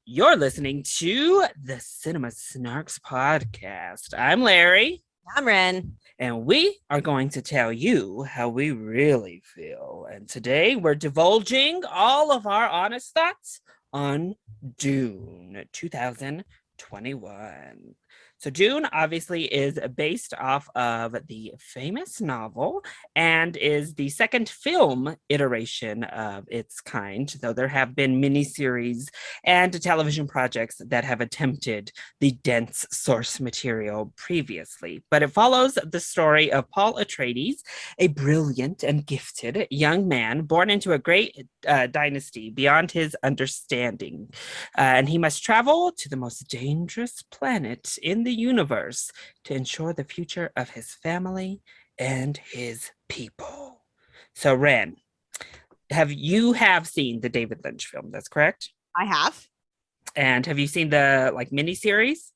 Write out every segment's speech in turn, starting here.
You're listening to the Cinema Snarks podcast. I'm Larry, I'm Ren. and we are going to tell you how we really feel. And today we're divulging all of our honest thoughts on Dune 2021. So, Dune obviously is based off of the famous novel and is the second film iteration of its kind, though there have been miniseries and television projects that have attempted the dense source material previously. But it follows the story of Paul Atreides, a brilliant and gifted young man born into a great dynasty beyond his understanding. And he must travel to the most dangerous planet in the universe to ensure the future of his family and his people. So, Ren, have seen the David Lynch film? That's correct. I have. And have you seen the miniseries?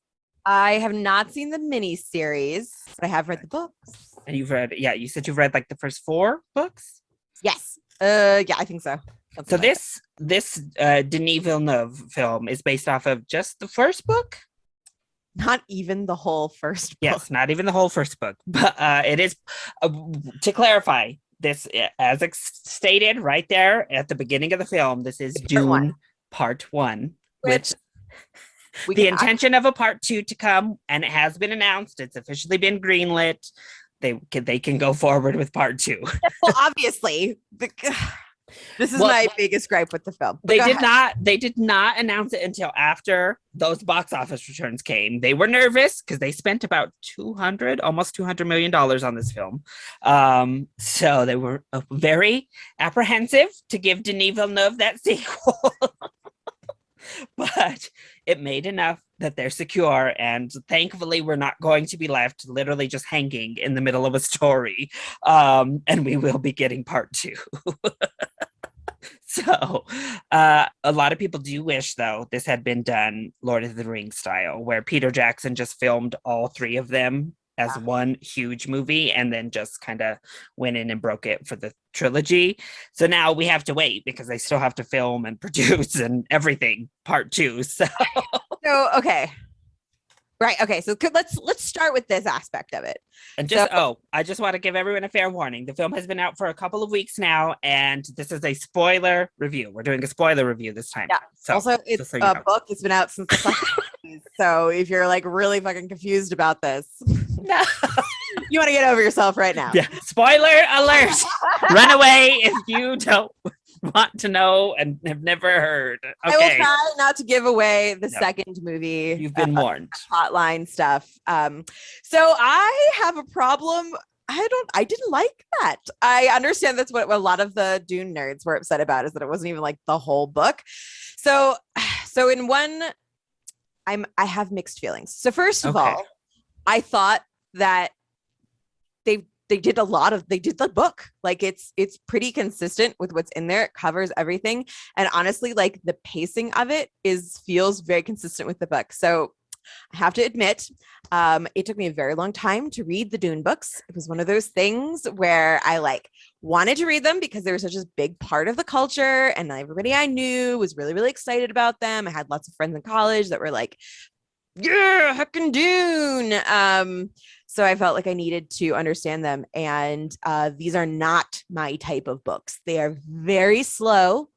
I have not seen the miniseries, but I have read the books. And you've read, yeah, you said you've read like the first 4 books? Yes. Yeah, I think so. So this Denis Villeneuve film is based off of just the first book? Not even the whole first book. Yes, not even the whole first book. But it is, to clarify, this, as stated right there at the beginning of the film, this is Dune Part 1, which the intention of a Part 2 to come, and it has been announced. It's officially been greenlit. They can go forward with Part 2. Well, obviously, this is my biggest gripe with the film. They did not announce it until after those box office returns came. They were nervous because they spent about almost $200 million on this film. So they were very apprehensive to give Denis Villeneuve that sequel. But it made enough that they're secure, and thankfully we're not going to be left literally just hanging in the middle of a story, and we will be getting Part 2. So a lot of people do wish, though, this had been done Lord of the Rings style, where Peter Jackson just filmed all 3 of them as one huge movie and then just kind of went in and broke it for the trilogy. So now we have to wait because they still have to film and produce and everything Part 2. So okay. Right. Okay. So let's start with this aspect of it. And I just want to give everyone a fair warning. The film has been out for a couple of weeks now, and this is a spoiler review. We're doing a spoiler review this time. Yeah. So, also, it's a book that's been out since the 1980s. So if you're like really fucking confused about this, no. You want to get over yourself right now. Yeah. Spoiler alert. Run away if you don't want to know and have never heard. Okay. I will try not to give away the second movie. You've been warned. Hotline stuff. So I have a problem. I didn't like that. I understand that's what a lot of the Dune nerds were upset about, is that it wasn't even like the whole book. So in one, I have mixed feelings. So first of all, I thought that they did the book. Like it's pretty consistent with what's in there. It covers everything. And honestly, like the pacing of it feels very consistent with the book. So I have to admit, it took me a very long time to read the Dune books. It was one of those things where I like wanted to read them because they were such a big part of the culture, and everybody I knew was really, really excited about them. I had lots of friends in college that were like, yeah, heckin' Dune. So I felt like I needed to understand them. And these are not my type of books. They are very slow.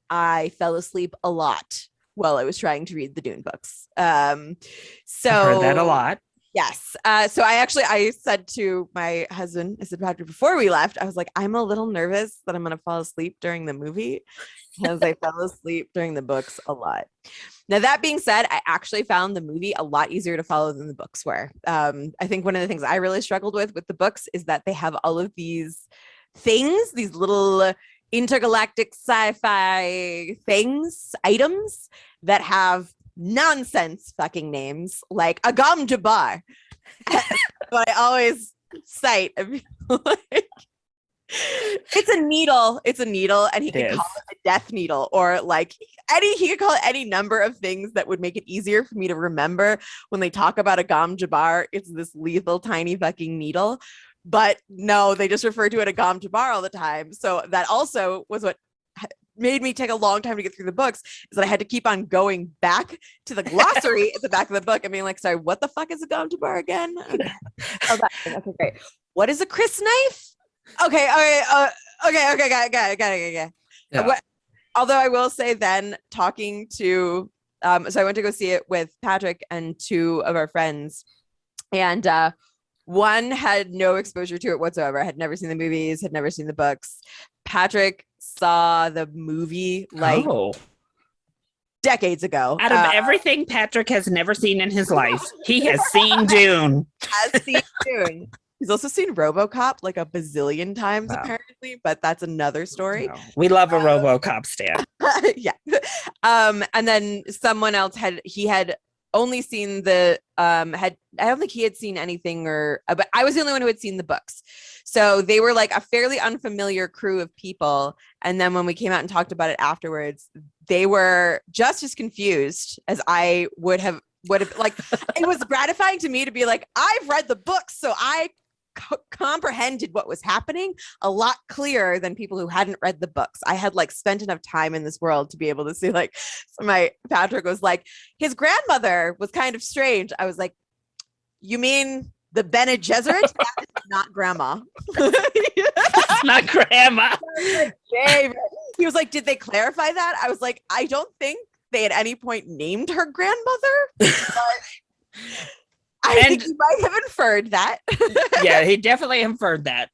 I fell asleep a lot while I was trying to read the Dune books. So I've heard that a lot. Yes. So I said to my husband, I said, Patrick, before we left, I was like, I'm a little nervous that I'm going to fall asleep during the movie, because I fell asleep during the books a lot. Now, that being said, I actually found the movie a lot easier to follow than the books were. I think one of the things I really struggled with the books is that they have all of these things, these little intergalactic sci-fi items that have nonsense fucking names, like Agam Jabbar. But I always cite, like, it's a needle, and he can call it a death needle, or like he could call it any number of things that would make it easier for me to remember when they talk about Agam Jabbar. It's this lethal tiny fucking needle. But no, they just refer to it Agam Jabbar all the time. So that also was what made me take a long time to get through the books is that I had to keep on going back to the glossary at the back of the book and being like, sorry, what the fuck is a gum to bar again? Okay. Oh, okay, great. What is a Chris knife? Okay, got it. Yeah. Although I will say then talking to, so I went to go see it with Patrick and two of our friends, and one had no exposure to it whatsoever, had never seen the movies, had never seen the books. Patrick saw the movie like decades ago. Out of everything Patrick has never seen in his life, he has seen Dune. Has seen Dune. He's also seen RoboCop like a bazillion times, apparently, but that's another story. No. We love a RoboCop stand. Yeah. And then someone else had only seen the I don't think he had seen anything but I was the only one who had seen the books. So they were like a fairly unfamiliar crew of people. And then when we came out and talked about it afterwards, they were just as confused as I would have like. It was gratifying to me to be like, I've read the books, so I comprehended what was happening a lot clearer than people who hadn't read the books. I had like spent enough time in this world to be able to see, like, so my Patrick was like, his grandmother was kind of strange. I was like, you mean the Bene Gesserit? That is not grandma. It's not grandma. He was like, did they clarify that? I was like, I don't think they at any point named her grandmother, but I think he might have inferred that. Yeah, he definitely inferred that.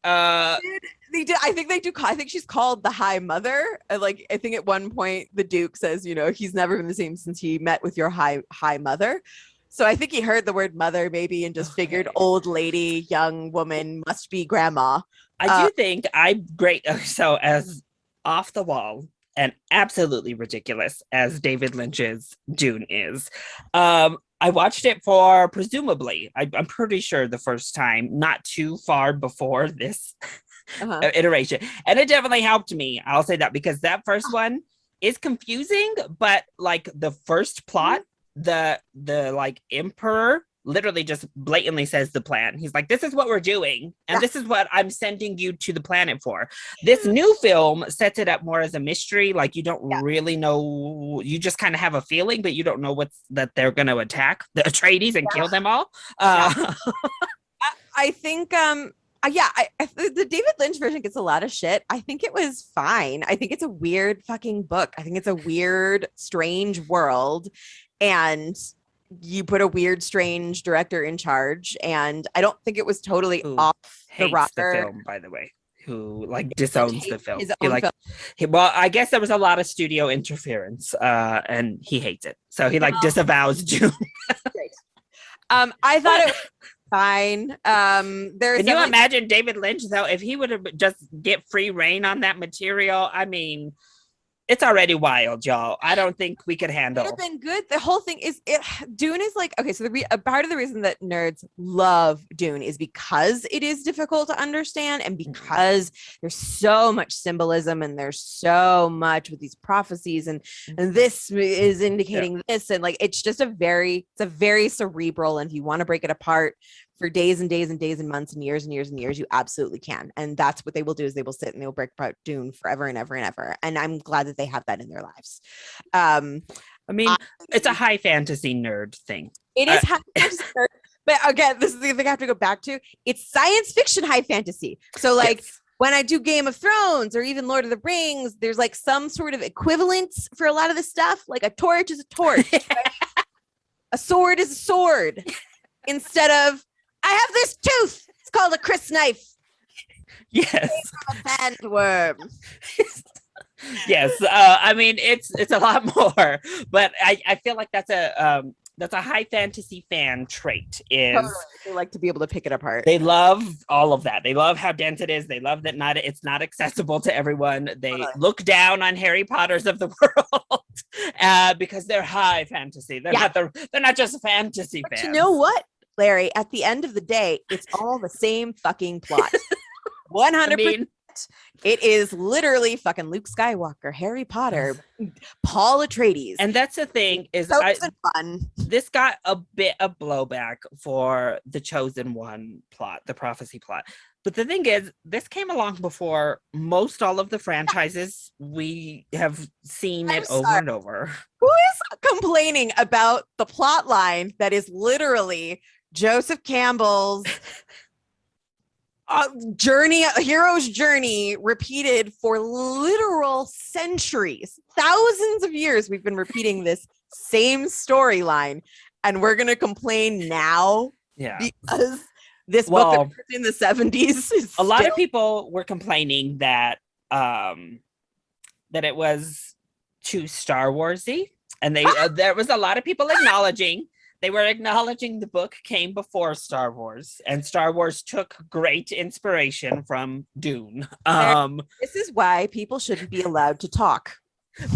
They did. I think they do. I think she's called the High Mother. Like, I think at one point the Duke says, he's never been the same since he met with your high mother. So I think he heard the word mother maybe and just figured old lady, young woman must be grandma. I do think I'm great. So as off the wall and absolutely ridiculous as David Lynch's Dune is, I watched it for presumably, I'm pretty sure the first time, not too far before this iteration. And it definitely helped me. I'll say that, because that first one is confusing, but like the first plot, the like emperor literally just blatantly says the plan. He's like, this is what we're doing, and this is what I'm sending you to the planet for. This new film sets it up more as a mystery. Like, you don't really know, you just kind of have a feeling, but you don't know that they're going to attack the Atreides and kill them all. I think the David Lynch version gets a lot of shit. I think it was fine. I think it's a weird fucking book. I think it's a weird, strange world, and you put a weird, strange director in charge, and I don't think it was totally off the rocker. The film, by the way, who like disowns the film. Film. Well, I guess there was a lot of studio interference, and he hates it, so he disavows Dune. I thought it was fine. Can you imagine David Lynch though, if he would have just get free reign on that material? I mean, it's already wild, y'all. I don't think we could handle. It would have been good. The whole thing is, Dune is like, okay, so a part of the reason that nerds love Dune is because it is difficult to understand, and because there's so much symbolism, and there's so much with these prophecies, and this is indicating this, and like it's just a very cerebral, and if you want to break it apart for days and days and days and months and years and years and years, you absolutely can. And that's what they will do, is they will sit and they will break apart Dune forever and ever and ever. And I'm glad that they have that in their lives. I mean, it's a high fantasy nerd thing. It is high fantasy nerd, but again, this is the thing I have to go back to. It's science fiction high fantasy. So like when I do Game of Thrones or even Lord of the Rings, there's like some sort of equivalence for a lot of the stuff. Like a torch is a torch. Right? A sword is a sword. Instead of, I have this tooth. It's called a Chris knife. Yes. A bandworm. Yes. I mean, it's a lot more, but I feel like that's a high fantasy fan trait. Is totally. They like to be able to pick it apart. They love all of that. They love how dense it is. They love that it's not accessible to everyone. They look down on Harry Potters of the world because they're high fantasy. They're not just fantasy fans. You know what, Larry? At the end of the day, it's all the same fucking plot. 100%. It is literally fucking Luke Skywalker, Harry Potter, Paul Atreides. And that's the thing, is fun. This got a bit of blowback for the Chosen One plot, the prophecy plot. But the thing is, this came along before most all of the franchises. We have seen I'm it over sorry. and over. Who is complaining about the plot line that is literally Joseph Campbell's hero's journey repeated for literal centuries, thousands of years? We've been repeating this same storyline, and we're gonna complain now because this book in the 70s is a lot of people were complaining that that it was too Star Warsy, and they there was a lot of people acknowledging the book came before Star Wars, and Star Wars took great inspiration from Dune. This is why people shouldn't be allowed to talk.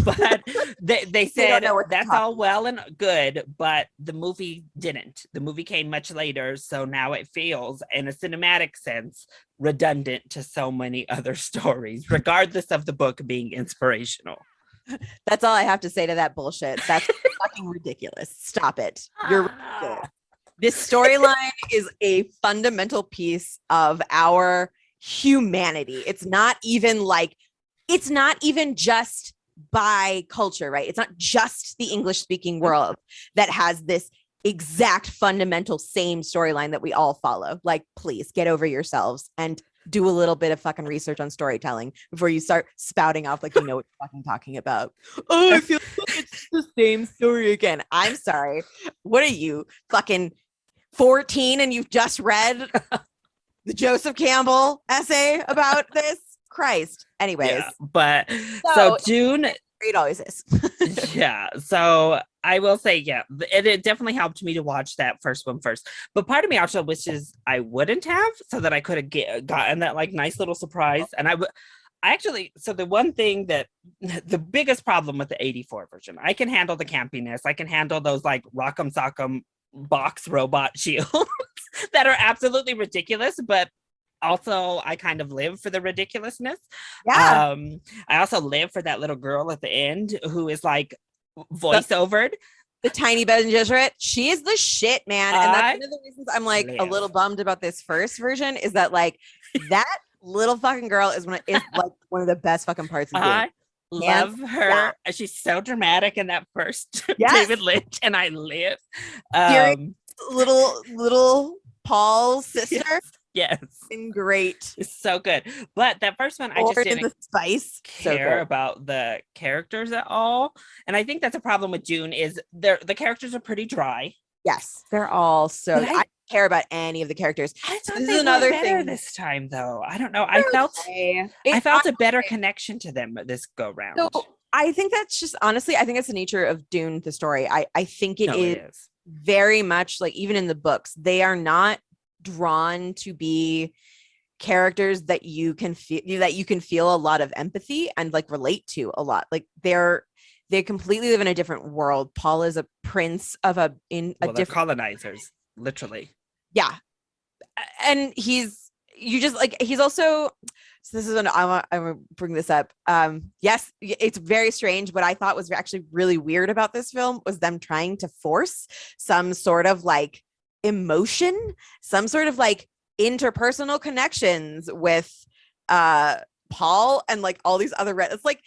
But they said that's all well and good, but the movie didn't. The movie came much later, so now it feels, in a cinematic sense, redundant to so many other stories, regardless of the book being inspirational. That's all I have to say to that bullshit. That's fucking ridiculous. Stop it. You're ridiculous. This storyline is a fundamental piece of our humanity. It's not even just by culture, right? It's not just the English speaking world that has this exact fundamental same storyline that we all follow. Like, please get over yourselves and do a little bit of fucking research on storytelling before you start spouting off like you know what you're fucking talking about. Oh, I feel like it's the same story again. I'm sorry. What are you, fucking 14, and you've just read the Joseph Campbell essay about this? Christ. Anyways. Yeah, but so Dune, it always is. Yeah, so I will say, yeah, it definitely helped me to watch that first one first. But part of me also wishes I wouldn't have, so that I could have gotten that like nice little surprise. And I actually, so the one thing that the biggest problem with the 84 version, I can handle the campiness. I can handle those like rock'em sock'em box robot shields that are absolutely ridiculous, but also I kind of live for the ridiculousness. Yeah. I also live for that little girl at the end who is like voiceovered. The tiny Bene Gesserit. She is the shit, man. And that's one of the reasons I'm like a little bummed about this first version, is that like that little fucking girl is like one of the best fucking parts of Dune. Love her. Yeah. She's so dramatic in that first David Lynch, and I live. Little Paul's sister. Yes. And great. It's so good. But that first one, I just didn't care about the characters at all. And I think that's a problem with Dune, is the characters are pretty dry. Yes. They're all so I don't care about any of the characters. This is another thing this time though. I don't know. I felt a better connection to them this go round. So I think that's just, honestly, I think it's the nature of Dune, the story. I think it is very much like, even in the books, they are not drawn to be characters that you can feel a lot of empathy and like relate to a lot. Like they completely live in a different world. Paul is a prince of different colonizers, literally. Yeah. And he's also, so this is when I want to bring this up. Yes, it's very strange. What I thought was actually really weird about this film was them trying to force some sort of like emotion, some sort of like interpersonal connections with Paul and like all these other it's like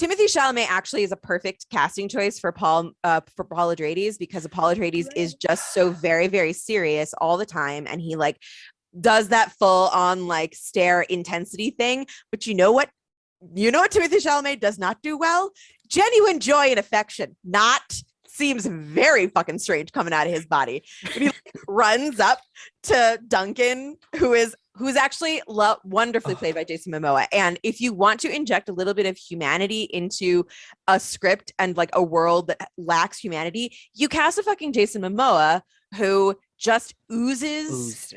Timothée Chalamet actually is a perfect casting choice for Paul Atreides, because Paul Atreides is just so very, very serious all the time, and he like does that full on like stare intensity thing. But you know what Timothée Chalamet does not do well? Genuine joy and affection. Seems very fucking strange coming out of his body. When he like, runs up to Duncan, who's actually wonderfully played by Jason Momoa. And if you want to inject a little bit of humanity into a script and like a world that lacks humanity, you cast a fucking Jason Momoa who just oozes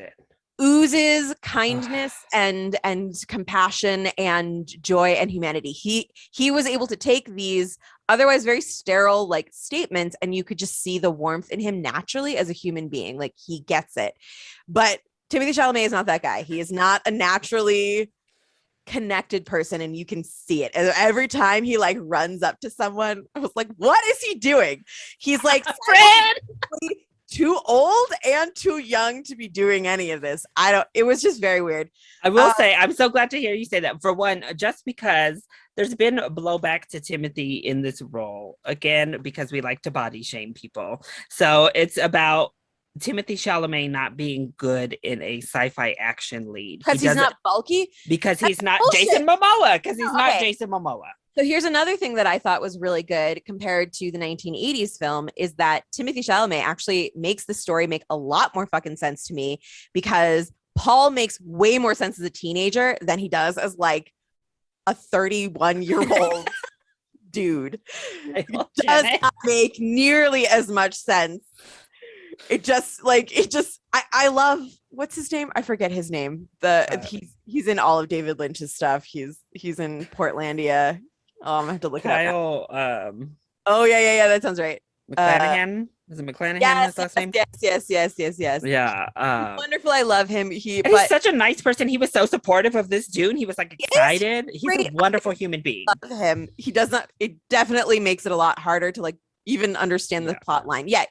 kindness and compassion and joy and humanity. He was able to take these otherwise very sterile like statements, and you could just see the warmth in him naturally as a human being. Like, he gets it. But Timothée Chalamet is not that guy. He is not a naturally connected person, and you can see it. And every time he like runs up to someone, I was like, what is he doing? He's like too old and too young to be doing any of this. It was just very weird. I will say, I'm so glad to hear you say that. For one, just because there's been a blowback to Timothy in this role, again, because we like to body shame people. So it's about Timothy Chalamet not being good in a sci-fi action lead. Because he's not bulky? Because That's he's not bullshit. Jason Momoa. Because he's not Okay. Jason Momoa. So here's another thing that I thought was really good compared to the 1980s film is that Timothy Chalamet actually makes the story make a lot more fucking sense to me, because Paul makes way more sense as a teenager than he does as like a 31-year-old dude. It does not make nearly as much sense. I love, what's his name? I forget his name. He's in all of David Lynch's stuff. He's in Portlandia. Oh, I'm gonna have to look it up. Oh yeah, that sounds right. McClanahan? Is it McClanahan? His last name? Yes. Yeah. Wonderful. I love him. He's such a nice person. He was so supportive of this Dune. He was like excited. He's a wonderful human being. I love him. He does not. It definitely makes it a lot harder to like even understand the plot line. Yeah,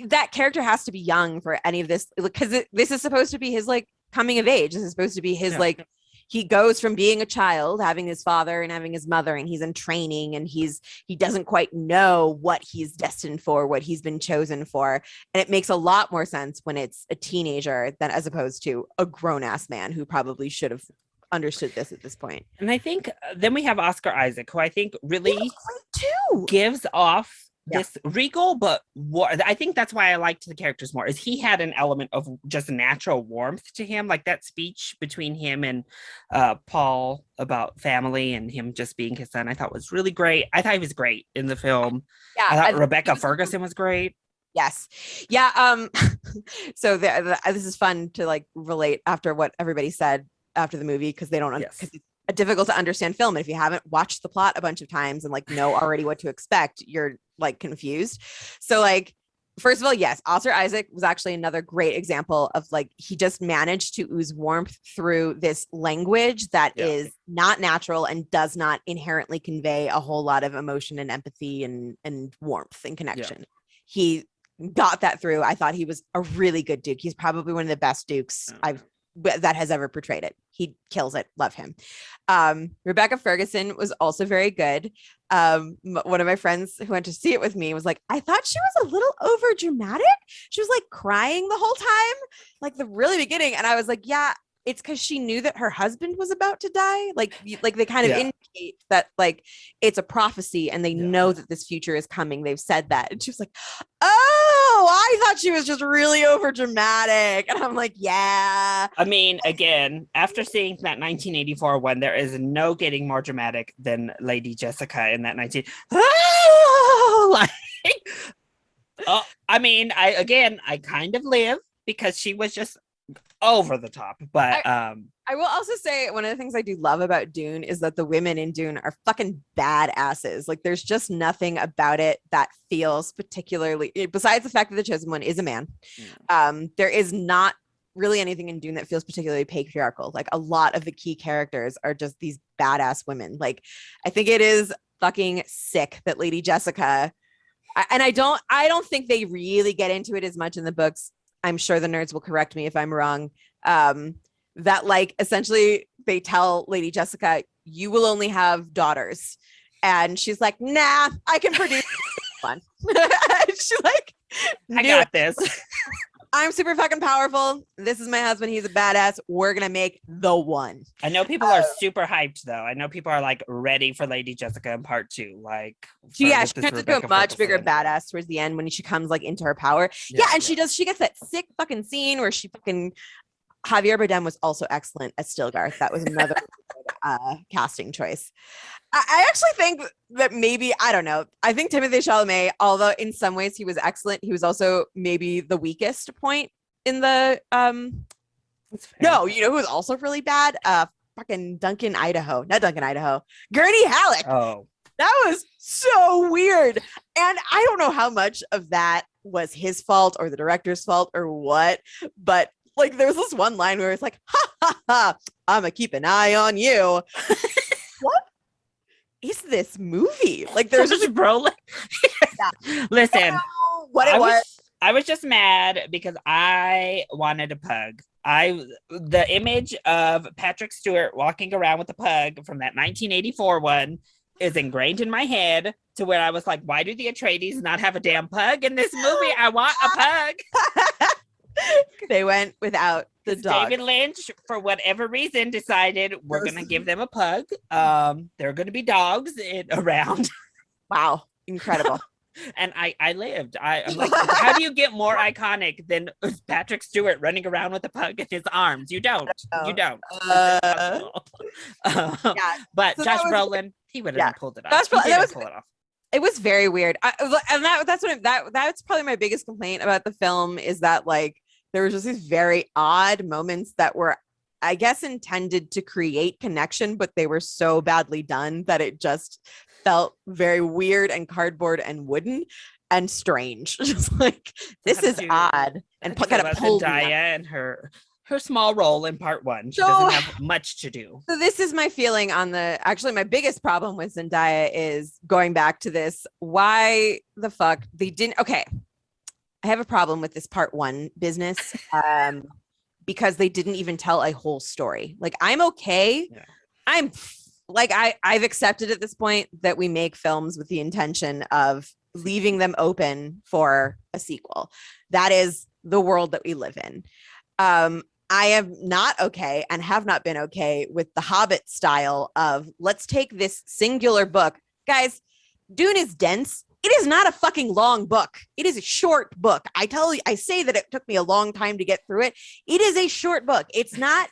that character has to be young for any of this, because this is supposed to be his like coming of age. This is supposed to be his like. He goes from being a child, having his father and having his mother, and he's in training, and he doesn't quite know what he's destined for, what he's been chosen for. And it makes a lot more sense when it's a teenager than as opposed to a grown-ass man who probably should have understood this at this point. And I think then we have Oscar Isaac, who I think really gives off this regal, but I think that's why I liked the characters more, is he had an element of just natural warmth to him, like that speech between him and Paul about family and him just being his son. I thought was really great. I thought he was great in the film. I thought Rebecca Ferguson was great. Yes. So this is fun to like relate after what everybody said after the movie, because they don't because it's a difficult to understand film, and if you haven't watched the plot a bunch of times and like know already what to expect, you're like confused. So like, first of all, yes, Oscar Isaac was actually another great example of like, he just managed to ooze warmth through this language that is not natural and does not inherently convey a whole lot of emotion and empathy and warmth and connection. He got that through. I thought he was a really good Duke. He's probably one of the best Dukes that has ever portrayed it. He kills it. Love him. Rebecca Ferguson was also very good. One of my friends who went to see it with me was like, I thought she was a little over dramatic. She was like crying the whole time, like the really beginning. And I was like, yeah, it's because she knew that her husband was about to die. Like they kind of indicate that like it's a prophecy and they know that this future is coming. They've said that. And she was like, oh, I thought she was just really over dramatic. And I'm like, yeah. I mean, again, after seeing that 1984 one, there is no getting more dramatic than Lady Jessica in that 19. I mean, I kind of live because she was just over the top, but I will also say one of the things I do love about Dune is that the women in Dune are fucking badasses. Like there's just nothing about it that feels particularly, besides the fact that the chosen one is a man. There is not really anything in Dune that feels particularly patriarchal. Like a lot of the key characters are just these badass women. Like I think it is fucking sick that Lady Jessica, and I don't think they really get into it as much in the books. I'm sure the nerds will correct me if I'm wrong. That like essentially they tell Lady Jessica, you will only have daughters. And she's like, nah, I can produce one. She's like, I got this. I'm super fucking powerful. This is my husband. He's a badass. We're going to make the one. I know people are super hyped though. I know people are like ready for Lady Jessica in part 2. Like, she turns into a much bigger badass towards the end when she comes like into her power. She gets that sick fucking scene where she fucking, Javier Bardem was also excellent as Stilgar. That was another casting choice. I actually think that maybe, I don't know. I think Timothée Chalamet, although in some ways he was excellent, he was also maybe the weakest point in the, no, you know who was also really bad? Fucking Gurney Halleck. Oh, that was so weird. And I don't know how much of that was his fault or the director's fault or what, but like there's this one line where it's like, ha ha ha, I'm gonna keep an eye on you. What is this movie? Like there's just bro. Listen, what it was. I was just mad because I wanted a pug. The image of Patrick Stewart walking around with a pug from that 1984 one is ingrained in my head to where I was like, why do the Atreides not have a damn pug in this movie? I want a pug. They went without the dog. David Lynch, for whatever reason, decided we're going to give them a pug. There are going to be dogs around. Wow. Incredible. And I lived. I'm like, how do you get more iconic than Patrick Stewart running around with a pug in his arms? You don't. You don't. Yeah. But So Josh Brolin, he would have pulled it off. Pull it off. It was very weird. That's probably my biggest complaint about the film is that like there was just these very odd moments that were, I guess, intended to create connection, but they were so badly done that it just felt very weird and cardboard and wooden and strange. Just like, this is odd. And kind of pulled Zendaya and her small role in part one. She doesn't have much to do. So this is my feeling on actually my biggest problem with Zendaya is going back to this. Why the fuck they didn't, okay. I have a problem with this part one business because they didn't even tell a whole story. Like, I'm okay. Yeah. I've accepted at this point that we make films with the intention of leaving them open for a sequel. That is the world that we live in. I am not okay and have not been okay with the Hobbit style of let's take this singular book. Guys, Dune is dense. It is not a fucking long book. It is a short book. I say that it took me a long time to get through it. It is a short book. It's not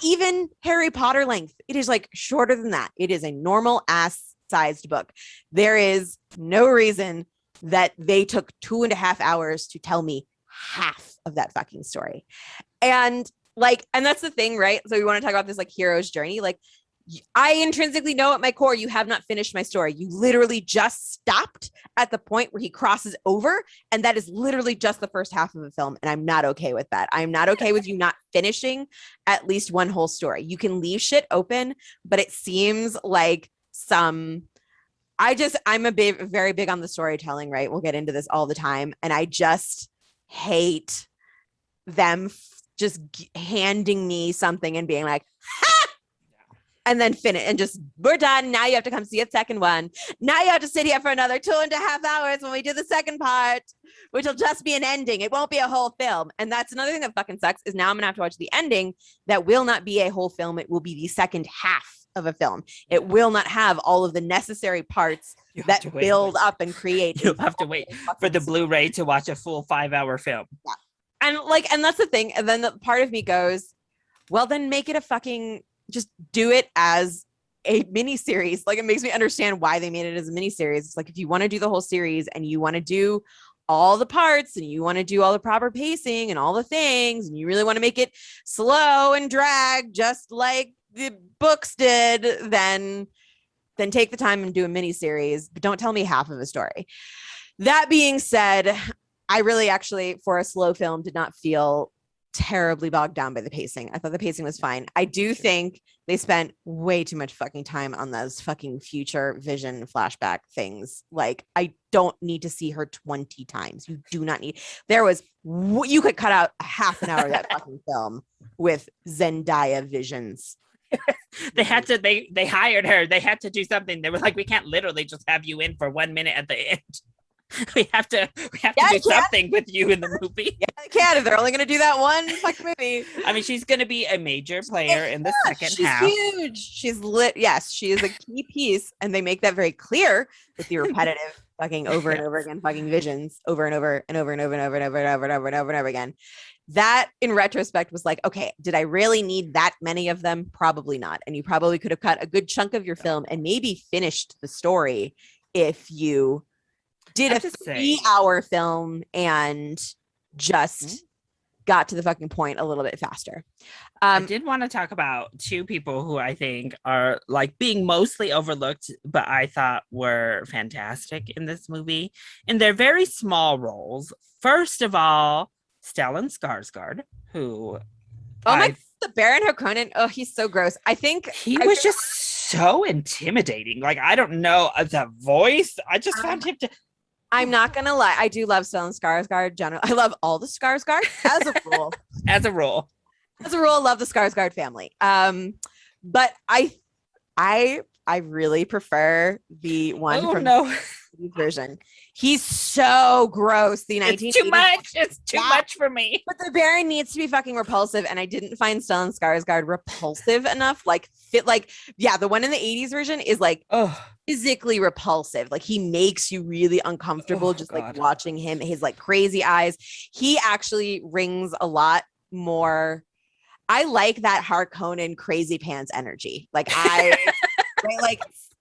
even Harry Potter length. It is like shorter than that. It is a normal ass sized book. There is no reason that they took 2.5 hours to tell me half of that fucking story. And that's the thing, right? So we want to talk about this like hero's journey. Like, I intrinsically know at my core, you have not finished my story. You literally just stopped at the point where he crosses over. And that is literally just the first half of the film. And I'm not okay with that. I'm not okay with you not finishing at least one whole story. You can leave shit open, but it seems like I'm very big on the storytelling, right? We'll get into this all the time. And I just hate them just handing me something and being like, ha! And then finish and just, we're done. Now you have to come see a second one. Now you have to sit here for another 2.5 hours when we do the second part, which will just be an ending. It won't be a whole film. And that's another thing that fucking sucks is now I'm going to have to watch the ending. That will not be a whole film. It will be the second half of a film. It will not have all of the necessary parts that build up and create. You'll have to wait for the Blu-ray to watch a full 5-hour film. Yeah. And that's the thing. And then the part of me goes, well, then make it a fucking, just do it as a mini series. Like, it makes me understand why they made it as a mini series. It's like, if you want to do the whole series and you want to do all the parts and you want to do all the proper pacing and all the things, and you really want to make it slow and drag, just like the books did, then take the time and do a mini series, but don't tell me half of a story. That being said, I really actually, for a slow film, did not feel terribly bogged down by the pacing. I thought the pacing was fine. I do think they spent way too much fucking time on those fucking future vision flashback things. Like, I don't need to see her 20 times. You do not need. You could cut out a half an hour of that fucking film with Zendaya visions. They hired her. They had to do something. They were like, we can't literally just have you in for 1 minute at the end. We have to do something with you in the movie. Yeah, they can if they're only going to do that one fucking movie. I mean, she's going to be a major player in the second half. She's huge. She's lit. Yes, she is a key piece, and they make that very clear with the repetitive fucking over and over again fucking visions over and over and over and over and over and over and over and over and over and over again. That, in retrospect, was like, okay, did I really need that many of them? Probably not. And you probably could have cut a good chunk of your film and maybe finished the story if you did a 3-hour film and just got to the fucking point a little bit faster. I did want to talk about two people who I think are like being mostly overlooked, but I thought were fantastic in this movie in their very small roles. First of all, Stellan Skarsgård, who the Baron Harkonnen. Oh, he's so gross. I think he was just so intimidating. Like, I don't know, the voice. I just found him to. I'm not gonna lie. I do love Stellan Skarsgård. General, I love all the Skarsgård as a rule. As a rule. As a rule, I love the Skarsgård family. But I really prefer the one Oh from no. the version. He's so gross. The 1980s. It's too much. It's too much for me. But the Baron needs to be fucking repulsive, and I didn't find Stellan Skarsgård repulsive enough. The one in the 80s version is like physically repulsive. Like he makes you really uncomfortable like watching him. His like crazy eyes. He actually rings a lot more. I like that Harkonnen crazy pants energy. Like I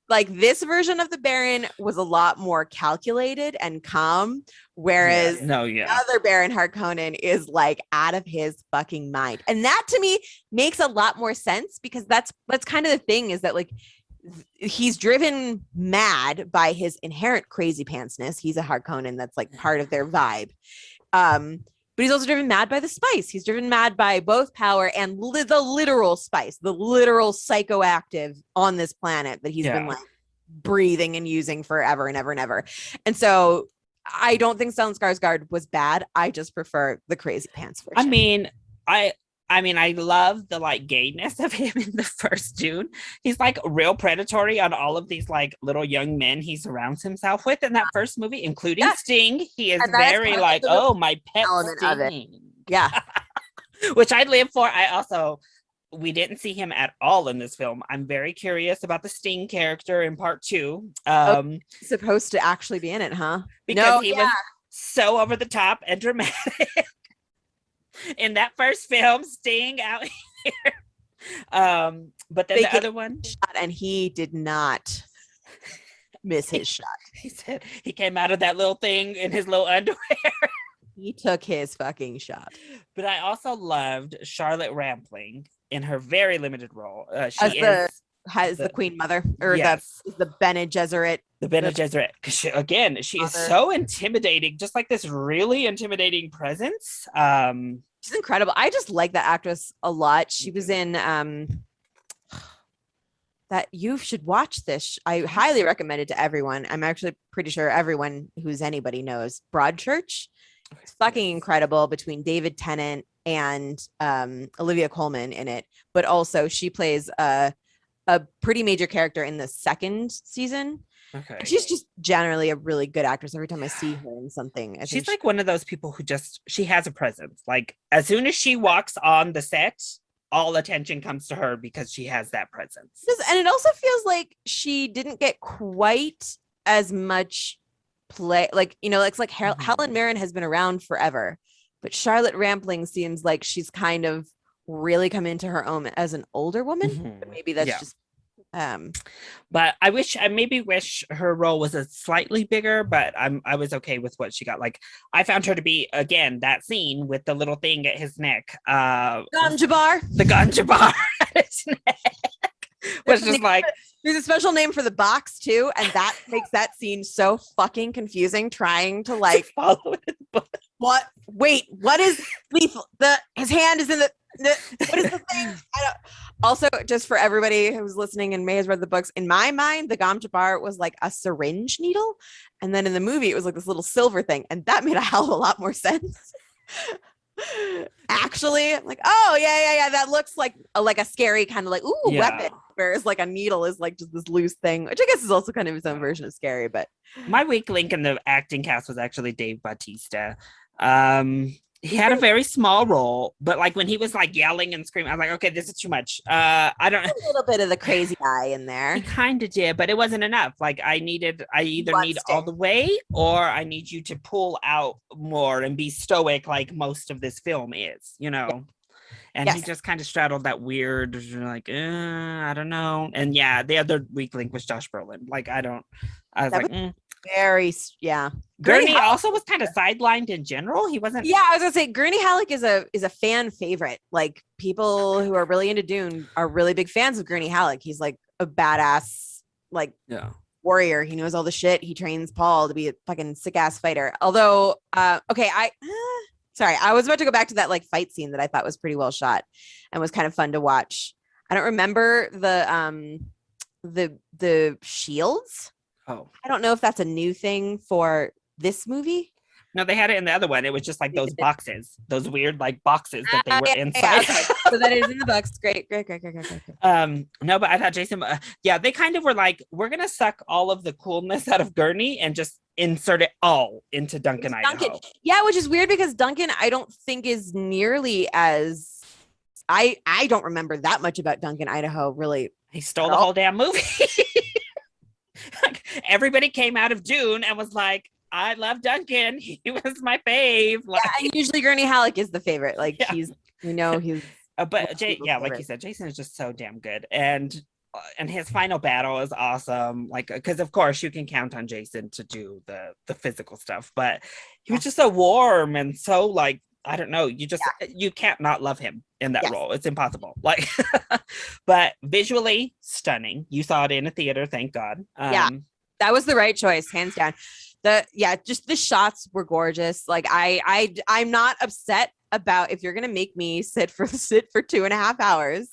like this version of the Baron was a lot more calculated and calm, whereas the other Baron Harkonnen is like out of his fucking mind. And that to me makes a lot more sense, because that's kind of the thing, is that like he's driven mad by his inherent crazy pantsness. He's a Harkonnen, that's like part of their vibe. But he's also driven mad by the spice. He's driven mad by both power and the literal spice, the literal psychoactive on this planet that he's been like breathing and using forever and ever and ever. And so I don't think Stellan Skarsgård was bad. I just prefer the crazy pants version. I mean, I love the like gayness of him in the first Dune. He's like real predatory on all of these like little young men he surrounds himself with in that first movie, including Sting. He is very like, oh, my pet Sting. Yeah. Which I live for. We didn't see him at all in this film. I'm very curious about the Sting character in part 2. Supposed to actually be in it, huh? Because he was so over the top and dramatic. In that first film, Sting out here. But then the other one, and he did not miss his shot. He said he came out of that little thing in his little underwear. He took his fucking shot. But I also loved Charlotte Rampling in her very limited role. She has the Queen Mother, or that's the Bene Gesserit. The Bene Gesserit. Because she is so intimidating, just like this really intimidating presence. She's incredible. I just like that actress a lot. She was in that you should watch this. I highly recommend it to everyone. I'm actually pretty sure everyone who's anybody knows Broadchurch. It's fucking incredible, between David Tennant and Olivia Colman in it. But also she plays a pretty major character in the second season. Okay. She's just generally a really good actress. Every time I see her in something, she's like one of those people who she has a presence. Like as soon as she walks on the set, all attention comes to her because she has that presence. And it also feels like she didn't get quite as much play. Like, it's like Helen Mirren has been around forever, but Charlotte Rampling seems like she's kind of really come into her own as an older woman. But maybe that's just but I maybe wish her role was a slightly bigger, but I was okay with what she got. Like I found her to be, again, that scene with the little thing at his neck, ganja bar at his neck was just like, there's a special name for the box too, and that makes that scene so fucking confusing, trying to like follow it. What is lethal? His hand is in the what is the thing? Also, just for everybody who's listening and may has read the books, in my mind, the ganja bar was like a syringe needle, and then in the movie, it was like this little silver thing, and that made a hell of a lot more sense. Actually, I'm like, oh yeah, that looks like a scary kind of like weapon, whereas like a needle is like just this loose thing, which I guess is also kind of its own version of scary. But my weak link in the acting cast was actually Dave Bautista. He had a very small role, but like when he was like yelling and screaming, I was like, okay, this is too much. I don't know. A little bit of the crazy guy in there. He kind of did, but it wasn't enough. Like I either need all the way, or I need you to pull out more and be stoic like most of this film is, And he just kind of straddled that weird, like, I don't know. And the other weak link was Josh Brolin. Like, very Gurney also was kind of sidelined in general. He wasn't. Yeah, I was gonna say Gurney Halleck is a fan favorite. Like people who are really into Dune are really big fans of Gurney Halleck. He's like a badass, like warrior. He knows all the shit. He trains Paul to be a fucking sick ass fighter. Although, sorry, I was about to go back to that like fight scene that I thought was pretty well shot and was kind of fun to watch. I don't remember the shields. Oh, I don't know if that's a new thing for this movie? No, they had it in the other one. It was just like those boxes, those weird like boxes that they were inside. Okay. So that is in the books. Great. No, but I thought Jason, yeah, they kind of were like, we're gonna suck all of the coolness out of Gurney and just insert it all into Duncan, Idaho. Yeah, which is weird because Duncan, I don't think is nearly as I don't remember that much about Duncan, Idaho, really. He stole the whole damn movie. Like, everybody came out of Dune and was like, I love Duncan. He was my fave. Like, yeah, and usually Gurney Halleck is the favorite. Like he's, we know he's. But like you said, Jason is just so damn good, and his final battle is awesome. Like, because of course you can count on Jason to do the physical stuff, but he was just so warm and so like, I don't know. You can't not love him in that role. It's impossible. Like, but visually stunning. You saw it in a theater, thank God. That was the right choice, hands down. Just the shots were gorgeous. Like I'm not upset about if you're gonna make me sit for 2.5 hours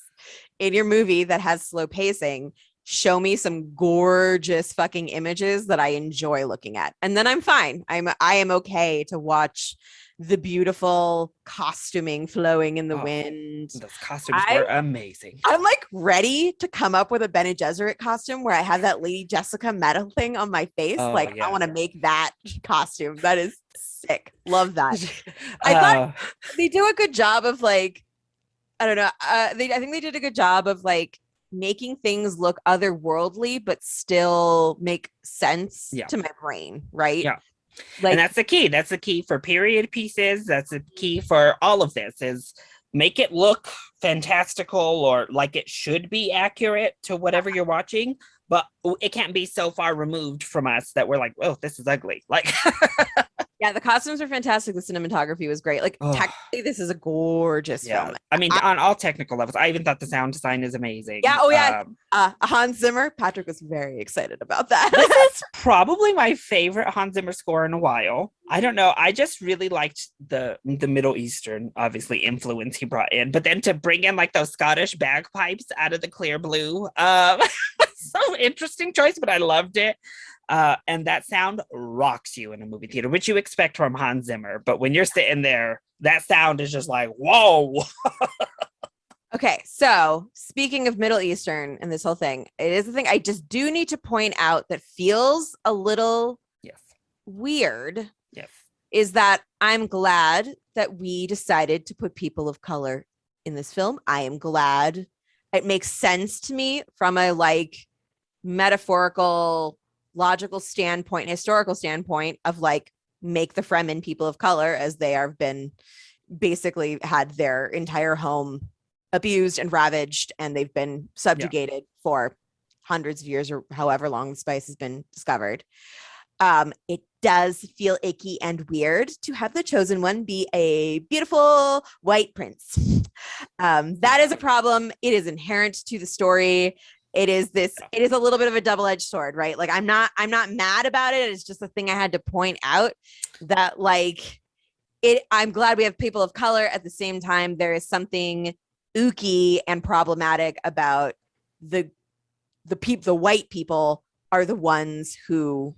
in your movie that has slow pacing. Show me some gorgeous fucking images that I enjoy looking at, and then I'm fine. I am okay to watch the beautiful costuming flowing in the wind. Those costumes were amazing. I'm like ready to come up with a Bene Gesserit costume where I have that Lady Jessica medal thing on my face. I want to make that costume. That is sick. Love that. I thought they do a good job of like, I don't know. I think they did a good job of like making things look otherworldly, but still make sense to my brain. Right. Yeah. Like, and that's the key. That's the key for period pieces. That's the key for all of this is make it look fantastical or like it should be accurate to whatever you're watching, but it can't be so far removed from us that we're like, oh, this is ugly. Like, yeah, the costumes are fantastic. The cinematography was great. Like, technically, this is a gorgeous film. I mean, on all technical levels, I even thought the sound design is amazing. Yeah. Oh, yeah. Hans Zimmer. Patrick was very excited about that. This is probably my favorite Hans Zimmer score in a while. I don't know. I just really liked the Middle Eastern, obviously, influence he brought in. But then to bring in like those Scottish bagpipes out of the clear blue, so interesting choice, but I loved it. And that sound rocks you in a movie theater, which you expect from Hans Zimmer. But when you're sitting there, that sound is just like, whoa. Okay, so speaking of Middle Eastern and this whole thing, it is the thing I just do need to point out that feels a little weird. Yes. Is that I'm glad that we decided to put people of color in this film. I am glad it makes sense to me from a like metaphorical, logical standpoint, historical standpoint of like make the Fremen people of color as they have been basically had their entire home abused and ravaged and they've been subjugated for hundreds of years or however long the spice has been discovered. It does feel icky and weird to have the chosen one be a beautiful white prince. That is a problem. It is inherent to the story. It is a little bit of a double-edged sword, right? Like I'm not mad about it. It's just a thing I had to point out that like I'm glad we have people of color. At the same time, there is something ooky and problematic about the white people are the ones who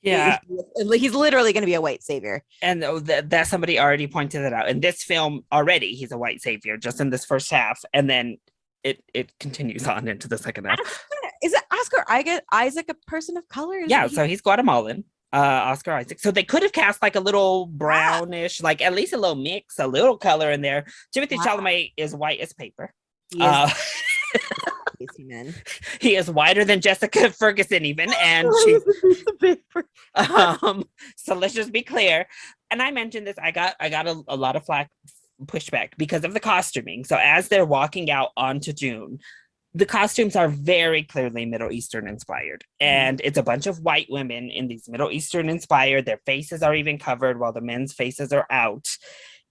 he's literally going to be a white savior, and that somebody already pointed that out in this film already. He's a white savior just in this first half, and then it continues on into the second half. Is it Oscar Isaac a person of color? So he's Guatemalan. Oscar Isaac. So they could have cast like a little brownish, like at least a little mix, a little color in there. Timothy Chalamet is white as paper. He is whiter than Jessica Ferguson even, and she's so let's just be clear. And I mentioned this, I got a lot of flack pushback because of the costuming. So as they're walking out onto Dune, the costumes are very clearly Middle Eastern inspired, and it's a bunch of white women in these Middle Eastern inspired. Their faces are even covered while the men's faces are out.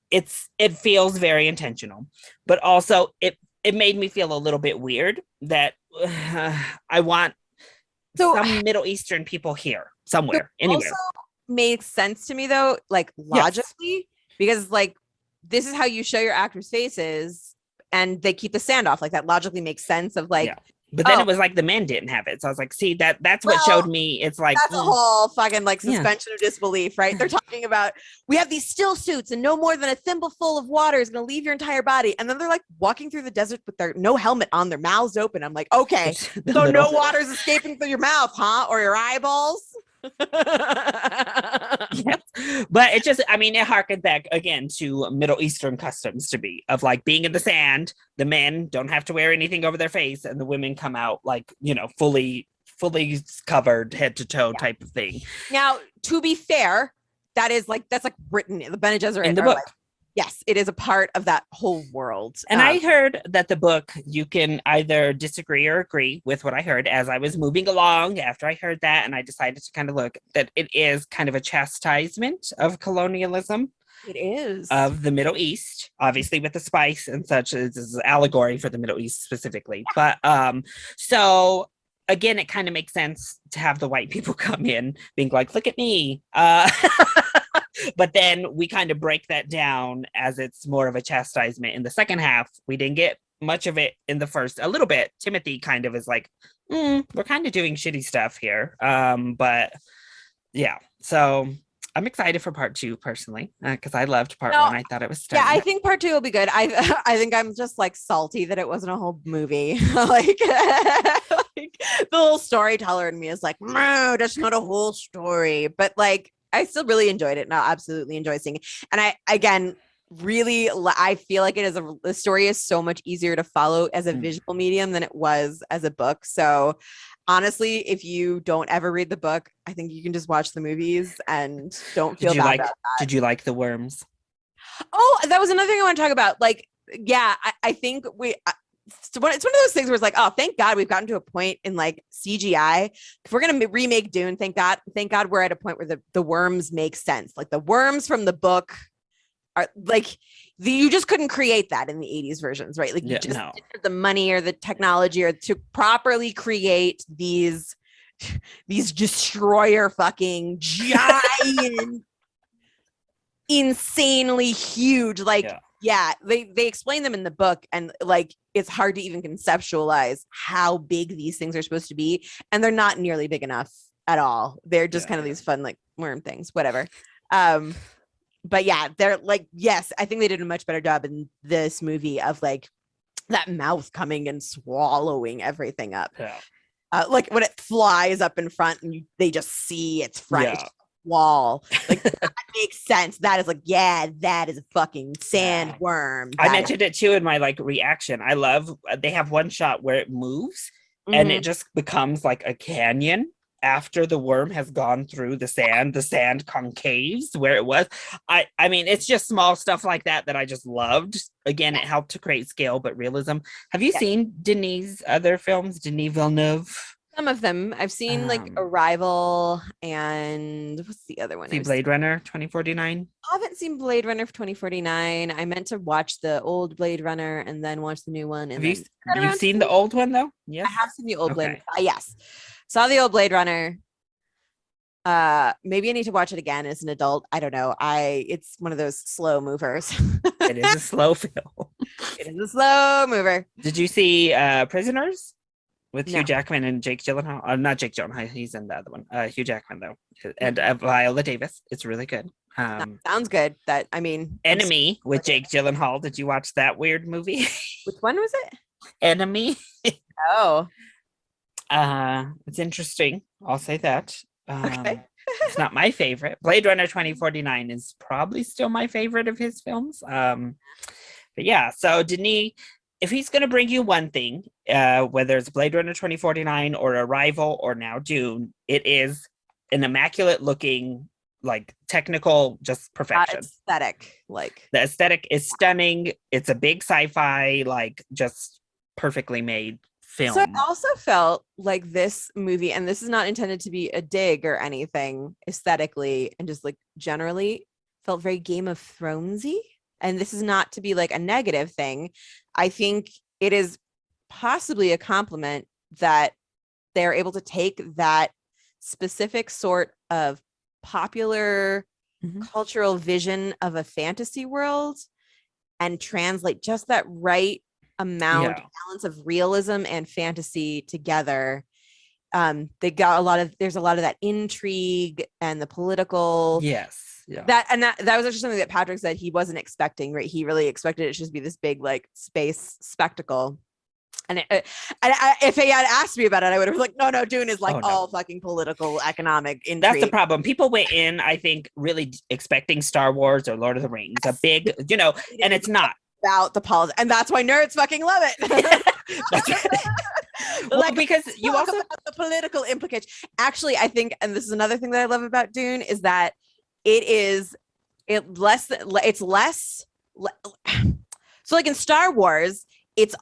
It feels very intentional, but also it made me feel a little bit weird that I want some Middle Eastern people here somewhere, anywhere. Also makes sense to me though, like logically, because like this is how you show your actors' faces, and they keep the sand off. Like that logically makes sense of like But then it was like the men didn't have it. So I was like, see, that's what showed me. It's like that's a whole fucking like Yeah. suspension of disbelief, right? They're talking about we have these still suits and no more than a thimbleful of water is going to leave your entire body. And then they're like walking through the desert with their no helmet on, their mouths open. I'm like, okay, so no water's escaping through your mouth, huh? Or your eyeballs? Yeah. But it just, I mean, it harkened back again to Middle Eastern customs to be of like being in the sand. The men don't have to wear anything over their face, and the women come out like, you know, fully covered head to toe type of thing. Now, to be fair, that's like written in the Bene Gesserit in the book. Like, yes, it is a part of that whole world. And I heard that the book, you can either disagree or agree with what I heard as I was moving along after I heard that. And I decided to kind of look that it is kind of a chastisement of colonialism. It is. Of the Middle East, obviously with the spice and such. This is an allegory for the Middle East specifically. But so again, it kind of makes sense to have the white people come in being like, look at me. But then we kind of break that down as it's more of a chastisement in the second half. We didn't get much of it in the first, a little bit. Timothy kind of is like, we're kind of doing shitty stuff here. But yeah, so I'm excited for part 2 personally, because I loved part 1. I thought it was stunning. Yeah, I think part 2 will be good. I think I'm just like salty that it wasn't a whole movie. like the little storyteller in me is like, no, that's not a whole story. But like, I still really enjoyed it, and I absolutely enjoy seeing it. And I feel like it is the story is so much easier to follow as a visual medium than it was as a book. So honestly, if you don't ever read the book, I think you can just watch the movies and don't feel bad about that. Did you like the worms? Oh, that was another thing I want to talk about. Like, yeah, I think it's one of those things where it's like, oh, thank God we've gotten to a point in like CGI. If we're gonna remake Dune, thank God we're at a point where the worms make sense. Like the worms from the book are like you just couldn't create that in the 80s versions, right? Like you just didn't have the money or the technology or to properly create these destroyer fucking giant insanely huge they explain them in the book, and like it's hard to even conceptualize how big these things are supposed to be, and they're not nearly big enough at all. They're just kind of these fun like worm things, whatever. But yeah, they're like, yes, I think they did a much better job in this movie of like that mouth coming and swallowing everything up. Like when it flies up in front and they just see its front wall, like that makes sense. That is like, yeah, that is a fucking sandworm. I mentioned it too in my like reaction. I love they have one shot where it moves and it just becomes like a canyon after the worm has gone through the sand concaves where it was. I mean, it's just small stuff like that I just loved. Again, it helped to create scale but realism. Have you seen Denis' other films? Denis Villeneuve? Some of them. I've seen like Arrival and what's the other one? See Blade Runner 2049? I haven't seen Blade Runner 2049. I meant to watch the old Blade Runner and then watch the new one. And you've seen the old one though? Yes. I have seen the old Blade Runner. Yes. Saw the old Blade Runner. Maybe I need to watch it again as an adult. I don't know. It's one of those slow movers. It is a slow film. It is a slow mover. Did you see Prisoners? With Hugh Jackman and Jake Gyllenhaal. Not Jake Gyllenhaal, he's in the other one. Hugh Jackman though, and Viola Davis. It's really good. Sounds good. That I mean, Enemy with Jake Gyllenhaal. Did you watch that weird movie? Which one was it? Enemy. Oh, it's interesting. I'll say that. Okay. It's not my favorite. Blade Runner 2049 is probably still my favorite of his films. But yeah, so Denis, if he's going to bring you one thing, whether it's Blade Runner 2049 or Arrival or now Dune, it is an immaculate looking, like technical, just perfection. Aesthetic, like the aesthetic is stunning. It's a big sci-fi, like just perfectly made film. So I also felt like this movie, and this is not intended to be a dig or anything aesthetically, and just like generally felt very Game of Thronesy. And this is not to be like a negative thing. I think it is possibly a compliment that they're able to take that specific sort of popular cultural vision of a fantasy world and translate just that right amount, Yeah. balance of realism and fantasy together. They got a lot of, there's a lot of that intrigue and the political Yes. Yeah. that was actually something that Patrick said he wasn't expecting, right? He really expected it to just be this big like space spectacle. And if he had asked me about it, I would have been like, no, Dune is like all fucking political, economic intrigue. That's the problem. People went in, I think, really expecting Star Wars or Lord of the Rings, a big, and it's not. About the politics. And that's why nerds fucking love it. Well, like, because you also about the political implication. Actually, I think, and this is another thing that I love about Dune, is that it's less. So like in Star Wars, it's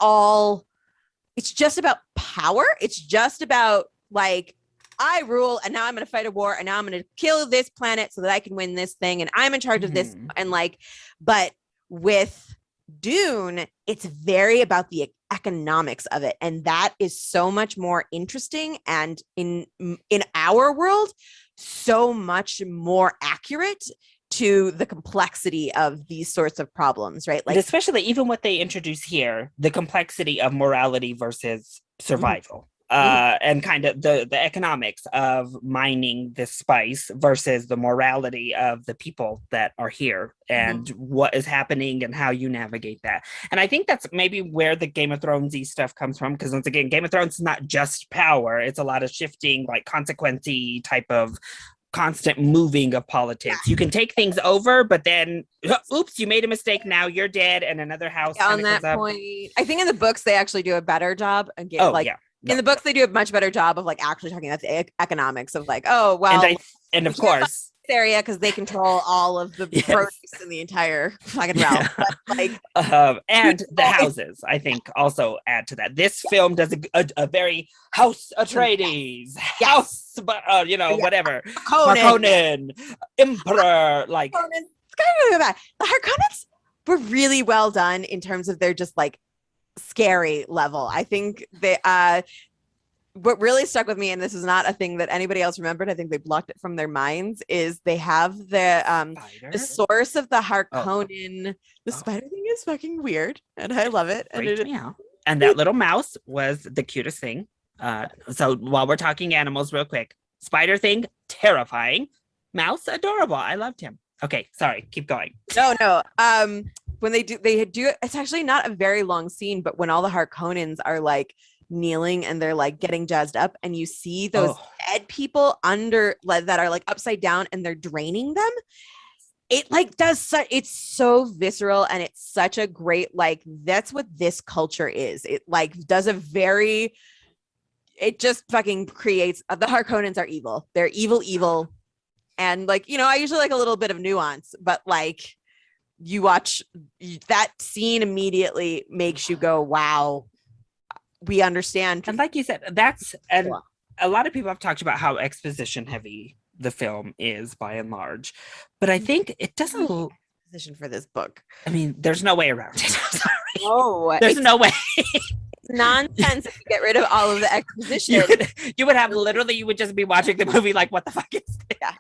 just about power. It's just about like, I rule and now I'm going to fight a war and now I'm going to kill this planet so that I can win this thing and I'm in charge of this. And like, but with Dune, it's very about the economics of it. And that is so much more interesting. And in our world, so much more accurate to the complexity of these sorts of problems, right? Like, especially even what they introduce here, the complexity of morality versus survival. And kind of the economics of mining this spice versus the morality of the people that are here and what is happening and how you navigate that. And I think that's maybe where the Game of Thrones-y stuff comes from, because once again, Game of Thrones is not just power. It's a lot of shifting, like consequence-y type of constant moving of politics. You can take things over, but then oops, you made a mistake, now you're dead, and another house on that point. I think in the books they actually do a better job again. In the books, they do a much better job of like actually talking about the economics of like, oh, well, and of course, this area because they control all of the produce in the entire fucking realm. But, like, and the houses, I think, also add to that. This film does a very House Atreides, House, but whatever, Harkonnen, Emperor, like. It's kind of really bad. The Harkonnens were really well done in terms of their just like scary level. I think they what really stuck with me, and this is not a thing that anybody else remembered, I think they blocked it from their minds, is they have the source of the Harkonnen. The spider thing is fucking weird and I love it. And that little mouse was the cutest thing. So while we're talking animals real quick, spider thing terrifying, mouse adorable. I loved him. Okay, sorry, keep going. No. When they do it's actually not a very long scene, but when all the Harkonnens are like kneeling and they're like getting jazzed up and you see those dead people under that are like upside down and they're draining them, it like it's so visceral and it's such a great, like, that's what this culture is. It like does it just fucking creates, the Harkonnens are evil. They're evil. And like, I usually like a little bit of nuance, but like, you watch that scene immediately makes you go, wow, we understand. And like you said, a lot of people have talked about how exposition heavy the film is by and large, but I think it doesn't exposition for this book. I mean, there's no way around it. Sorry. No, there's no way. Nonsense if you get rid of all of the exposition. You would just be watching the movie like, what the fuck is this? Yeah.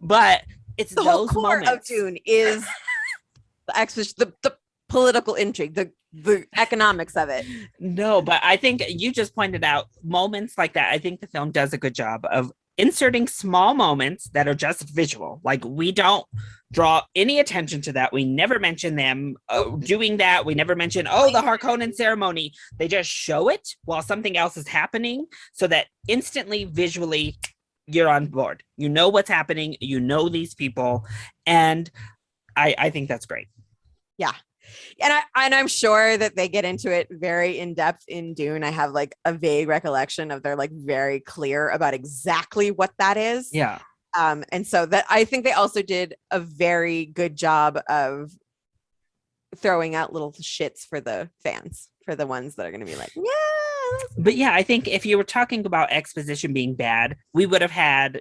But it's the whole core of Dune is the exposition, the political intrigue, the economics of it. No, but I think you just pointed out moments like that. I think the film does a good job of inserting small moments that are just visual. Like, we don't draw any attention to that. We never mention them doing that. We never mention, the Harkonnen ceremony. They just show it while something else is happening so that instantly, visually, you're on board. You know what's happening. You know these people. And I think that's great. Yeah. And I'm sure that they get into it very in depth in Dune. I have like a vague recollection of they're like very clear about exactly what that is. Yeah. And so that I think they also did a very good job of throwing out little shits for the fans, for the ones that are going to be like, yeah. But yeah, I think if you were talking about exposition being bad, we would have had,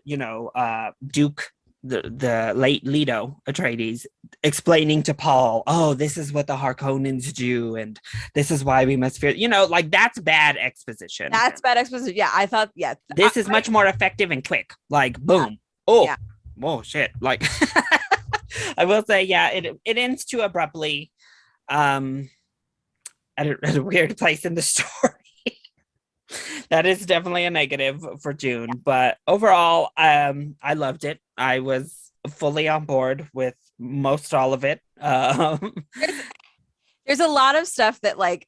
Duke, the late Leto Atreides, explaining to Paul, this is what the Harkonnens do, and this is why we must fear. Like, that's bad exposition. That's bad exposition. Yeah, I thought. Yeah, this is much more effective and quick. Like, boom. Yeah. Oh shit. Like, I will say, yeah, it ends too abruptly. at a weird place in the story. That is definitely a negative for June, but overall, I loved it. I was fully on board with most all of it. There's a lot of stuff that like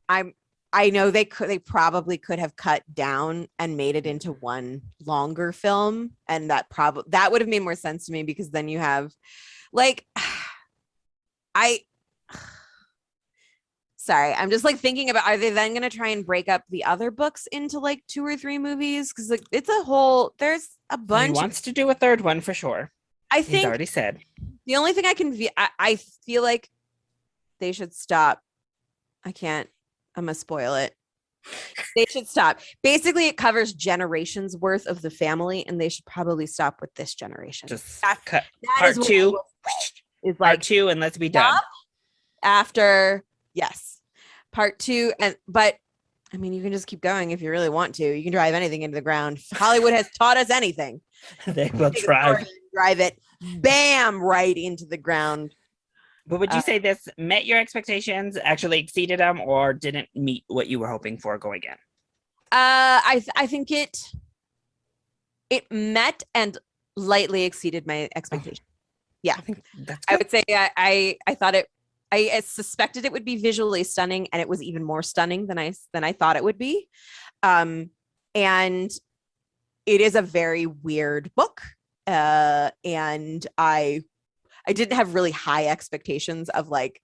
I'm I know they probably could have cut down and made it into one longer film, and that would have made more sense to me, because then you have like I sorry, I'm just like thinking about, are they then going to try and break up the other books into like 2 or 3 movies? Because like it's a whole, there's a He bunch. wants to do a third one for sure. I He's think already said. the only thing I feel like they should stop. I can't, I'm gonna spoil it. They should stop. Basically, it covers generations worth of the family, and they should probably stop with this generation. Just that, cut that is part two. is Part like two, and let's be done. After, yes, part two. But I mean, you can just keep going if you really want to. You can drive anything into the ground. Hollywood has taught us anything. They will drive it, bam, right into the ground. But would you say this met your expectations, actually exceeded them, or didn't meet what you were hoping for going in? I think it met and lightly exceeded my expectations. Yeah, I think that's good. I would say I thought it. I suspected it would be visually stunning, and it was even more stunning than I thought it would be. And it is a very weird book, and I didn't have really high expectations of like,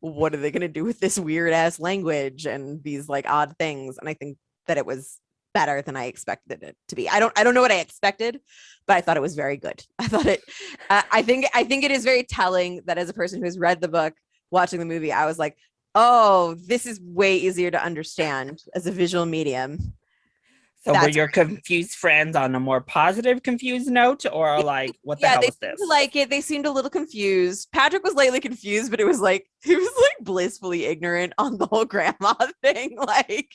what are they going to do with this weird ass language and these like odd things. And I think that it was better than I expected it to be. I don't know what I expected, but I thought it was very good. I thought it, I think it is very telling that as a person who's read the book, watching the movie, I was like, oh, this is way easier to understand as a visual medium. So were your confused friends on a more positive confused note, or like, what the hell is this? Like it. They seemed a little confused. Patrick was lately confused, but it was like he was like blissfully ignorant on the whole grandma thing. Like,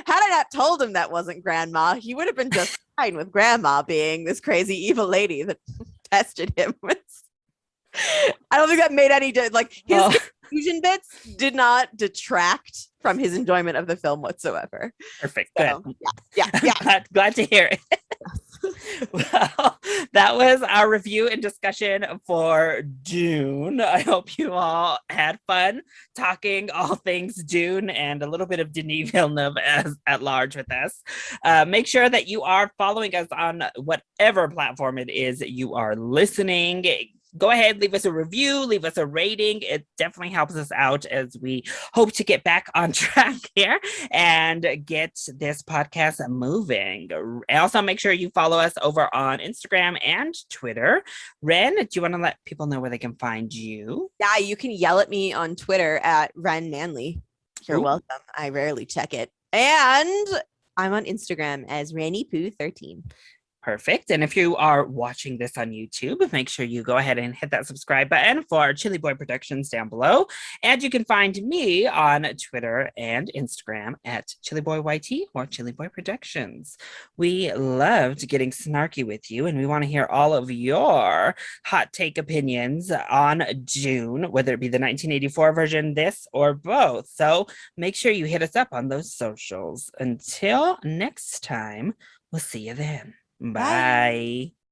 had I not told him that wasn't grandma, he would have been just fine with grandma being this crazy evil lady that tested him with. I don't think that made any like his confusion bits did not detract from his enjoyment of the film whatsoever. Perfect. So, good. Yeah. glad to hear it. Well, that was our review and discussion for Dune. I hope you all had fun talking all things Dune and a little bit of Denis Villeneuve at large with us. Make sure that you are following us on whatever platform it is you are listening. Go ahead, leave us a review, leave us a rating. It definitely helps us out as we hope to get back on track here and get this podcast moving. Also, make sure you follow us over on Instagram and Twitter. Ren, do you want to let people know where they can find you? Yeah, you can yell at me on Twitter at Ren Manley. You're welcome. I rarely check it. And I'm on Instagram as RannyPoo13. Perfect. And if you are watching this on YouTube, make sure you go ahead and hit that subscribe button for ChillyBoy Productions down below. And you can find me on Twitter and Instagram at ChillyBoyYT or ChillyBoy Productions. We loved getting snarky with you, and we want to hear all of your hot take opinions on Dune, whether it be the 1984 version, this, or both. So make sure you hit us up on those socials. Until next time, we'll see you then. Bye.